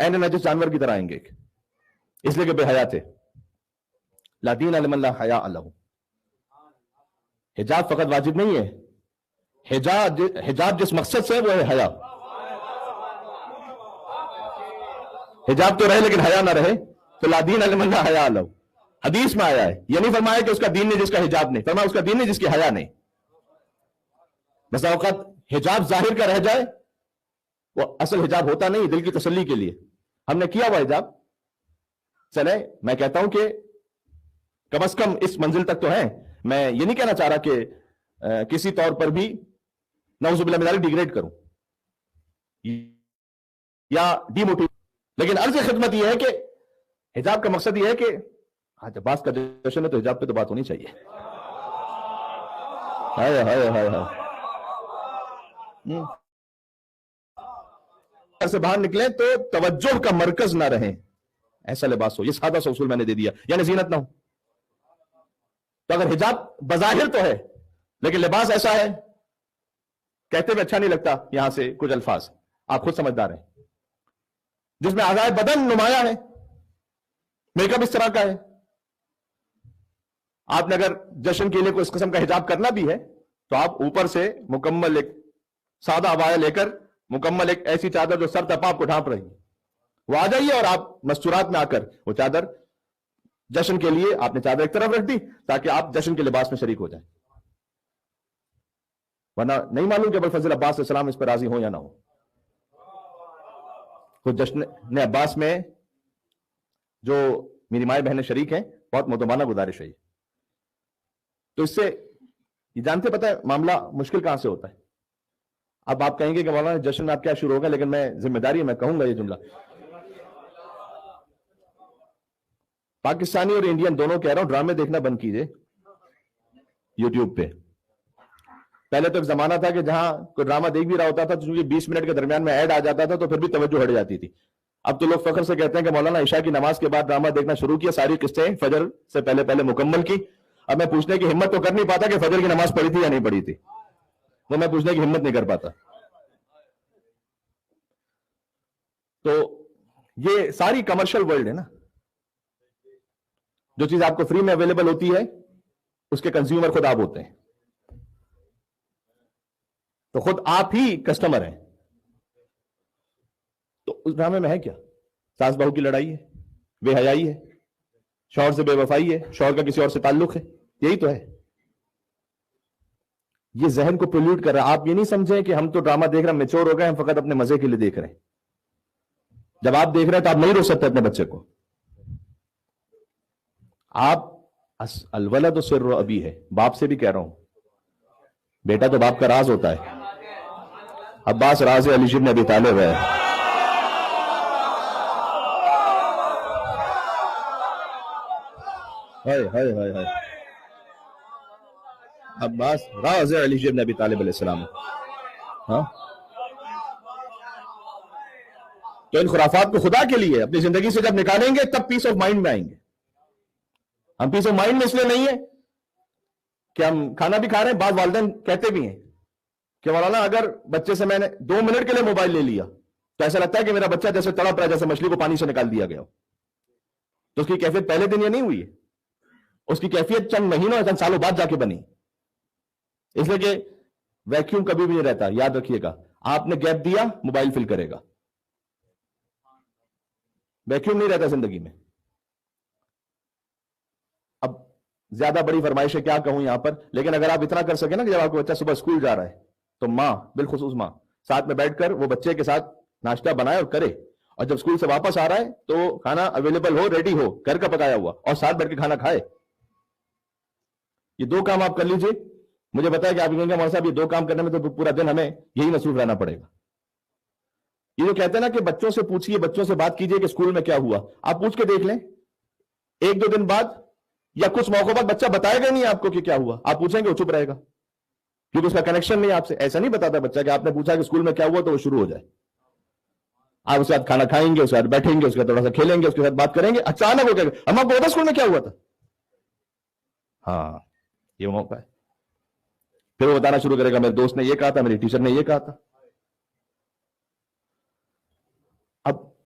N نجس جانور کی طرح آئیں گے، اس لیے کہ بے حیا تھے. لا دین لمن لا حیاء لہ. حجاب فقط واجب نہیں ہے، حجاب جس مقصد سے وہ ہے حیا. حجاب تو رہے لیکن حیا نہ رہے تو لا دین لمن لا حیاء لہ. حدیث میں آیا ہے، یہ نہیں فرمایا کہ اس کا دین نہیں جس کا حجاب نہیں، فرمایا اس کا دین نہیں جس کی حیا نہیں. بس اوقات حجاب ظاہر کا رہ جائے، وہ اصل حجاب ہوتا نہیں، دل کی تسلی کے لیے ہم نے کیا ہوا حجاب. چلے میں کہتا ہوں کہ کم از کم اس منزل تک تو ہے. میں یہ نہیں کہنا چاہ رہا کہ کسی طور پر بھی نعوذ باللہ من ذالک ڈیگریڈ کروں یا ڈی موٹیو، لیکن عرض خدمت یہ ہے کہ حجاب کا مقصد یہ ہے کہ آج عباس کا جشن ہے تو حجاب پہ تو بات ہونی چاہیے. ہائے ہائے ہائے ہائے. گھر سے باہر نکلیں تو توجہ کا مرکز نہ رہیں، ایسا لباس ہو. یہ سادہ سا اصول میں نے دے دیا، یعنی زینت نہ ہو. تو اگر حجاب بظاہر تو ہے لیکن لباس ایسا ہے، کہتے ہوئے اچھا نہیں لگتا یہاں سے کچھ الفاظ، آپ خود سمجھدار ہیں، جس میں اعضائے بدن نمایاں ہے، میک اپ اس طرح کا ہے. آپ نے اگر جشن کے لیے کوئی اس قسم کا حجاب کرنا بھی ہے تو آپ اوپر سے مکمل ایک سادہ عبایا لے کر، مکمل ایک ایسی چادر جو سر تک آپ کو ڈھانپ رہی ہے، وہ آ جائیے اور آپ مستورات میں آ کر وہ چادر، جشن کے لیے آپ نے چادر ایک طرف رکھ دی تاکہ آپ جشن کے لباس میں شریک ہو جائیں. ورنہ نہیں معلوم کہ ابوالفضل عباس علیہ السلام اس پر راضی ہو یا نہ ہو. خود جشن عباس میں جو میری مائیں بہنیں شریک ہیں، بہت مدمانہ گزارش ہے. تو اس سے یہ جانتے پتہ ہے معاملہ مشکل کہاں سے ہوتا ہے. اب آپ کہیں گے کہ مولانا جشن میں آپ کیا شروع ہوگا، لیکن میں ذمہ داری ہے، میں کہوں گا یہ جملہ. پاکستانی اور انڈین دونوں کہہ رہا ہوں ڈرامے دیکھنا بند کیجئے یوٹیوب پہ. پہلے تو ایک زمانہ تھا کہ جہاں کوئی ڈرامہ دیکھ بھی رہا ہوتا تھا تو 20 منٹ کے درمیان میں ایڈ آ جاتا تھا تو پھر بھی توجہ ہٹ جاتی تھی. اب تو لوگ فخر سے کہتے ہیں کہ مولانا عشاء کی نماز کے بعد ڈرامہ دیکھنا شروع کیا، ساری قسطیں فجر سے پہلے مکمل کی. اب میں پوچھنے کی ہمت تو کر نہیں پاتا کہ فجر کی نماز پڑھی تھی یا نہیں پڑھی تھی، وہ میں پوچھنے کی ہمت نہیں کر پاتا. تو یہ ساری کمرشل ورلڈ ہے نا، جو چیز آپ کو فری میں اویلیبل ہوتی ہے اس کے کنزیومر خود آپ ہوتے ہیں، تو خود آپ ہی کسٹمر ہیں. تو اس ڈرامے میں ہے کیا؟ ساس بہو کی لڑائی ہے، بے حیائی ہے، شوہر سے بے وفائی ہے، شوہر کا کسی اور سے تعلق ہے، یہی تو ہے. یہ ذہن کو پولیوٹ کر رہا ہے. آپ یہ نہیں سمجھیں کہ ہم تو ڈرامہ دیکھ رہے ہیں، میچور ہو گئے، ہم فقط اپنے مزے کے لیے دیکھ رہے ہیں. جب آپ دیکھ رہے ہیں تو آپ نہیں روک سکتے اپنے بچے کو. آپ الولد سر ابی ہے، باپ سے بھی کہہ رہا ہوں، بیٹا تو باپ کا راز ہوتا ہے. عباس راز علی بن ابی طالب ہے. عباس راز علی بن ابی طالب علیہ السلام. ہاں تو ان خرافات کو خدا کے لیے اپنی زندگی سے جب نکالیں گے تب پیس آف مائنڈ میں آئیں گے. ہم پیس آف مائنڈ میں اس لیے نہیں ہے کہ ہم کھانا بھی کھا رہے ہیں. بعض والدین کہتے بھی ہیں کہ مولانا اگر بچے سے میں نے 2 منٹ کے لیے موبائل لے لیا تو ایسا لگتا ہے کہ میرا بچہ جیسے تڑپ رہا ہے، جیسے مچھلی کو پانی سے نکال دیا گیا ہو. تو اس کی کیفیت پہلے دن یہ نہیں ہوئی ہے، اس کی کیفیت چند مہینوں چند سالوں بعد جا کے بنی. اس لیے کہ ویکیوم کبھی بھی نہیں رہتا، یاد رکھیے گا. آپ نے گیپ دیا، موبائل فل کرے گا. ویکیوم نہیں رہتا زندگی میں. اب زیادہ بڑی فرمائش ہے کیا کہوں یہاں پر، لیکن اگر آپ اتنا کر سکیں نا کہ جب آپ کا بچہ صبح اسکول جا رہا ہے تو ماں، بالخصوص ماں، ساتھ میں بیٹھ کر وہ بچے کے ساتھ ناشتہ بنائے اور کرے، اور جب اسکول سے واپس آ رہا ہے تو کھانا اویلیبل ہو، ریڈی ہو، گھر کا پکایا ہوا، اور ساتھ بیٹھ کے کھانا کھائے. یہ 2 کام آپ کر لیجئے. مجھے بتایا کہ آپ کہیں گے مولانا صاحب یہ 2 کام کرنے میں تو پورا دن ہمیں یہی مصروف رہنا پڑے گا. یہ جو کہتے ہیں نا کہ بچوں سے پوچھئے، بچوں سے بات کیجئے کہ اسکول میں کیا ہوا، آپ پوچھ کے دیکھ لیں 1-2 دن بعد یا کچھ موقع بعد بچہ بتائے گا نہیں آپ کو کہ کیا ہوا. آپ پوچھیں گے وہ چپ رہے گا کیونکہ اس کا کنیکشن نہیں آپ سے. ایسا نہیں بتاتا بچہ کہ آپ نے پوچھا کہ اسکول میں کیا ہوا تو وہ شروع ہو جائے. آپ اس کے ساتھ کھانا کھائیں گے، اس کے ساتھ بیٹھیں گے، اس کے ساتھ تھوڑا سا کھیلیں گے، اس کے ساتھ بات کریں گے، اچانک ہو کہے گا ہم آپ کو پتا اسکول میں کیا ہوا تھا. ہاں یہ موقع ہے. پھر وہ بتانا شروع کرے گا میرے دوست نے یہ کہا تھا، میری ٹیچر نے یہ کہا تھا. اب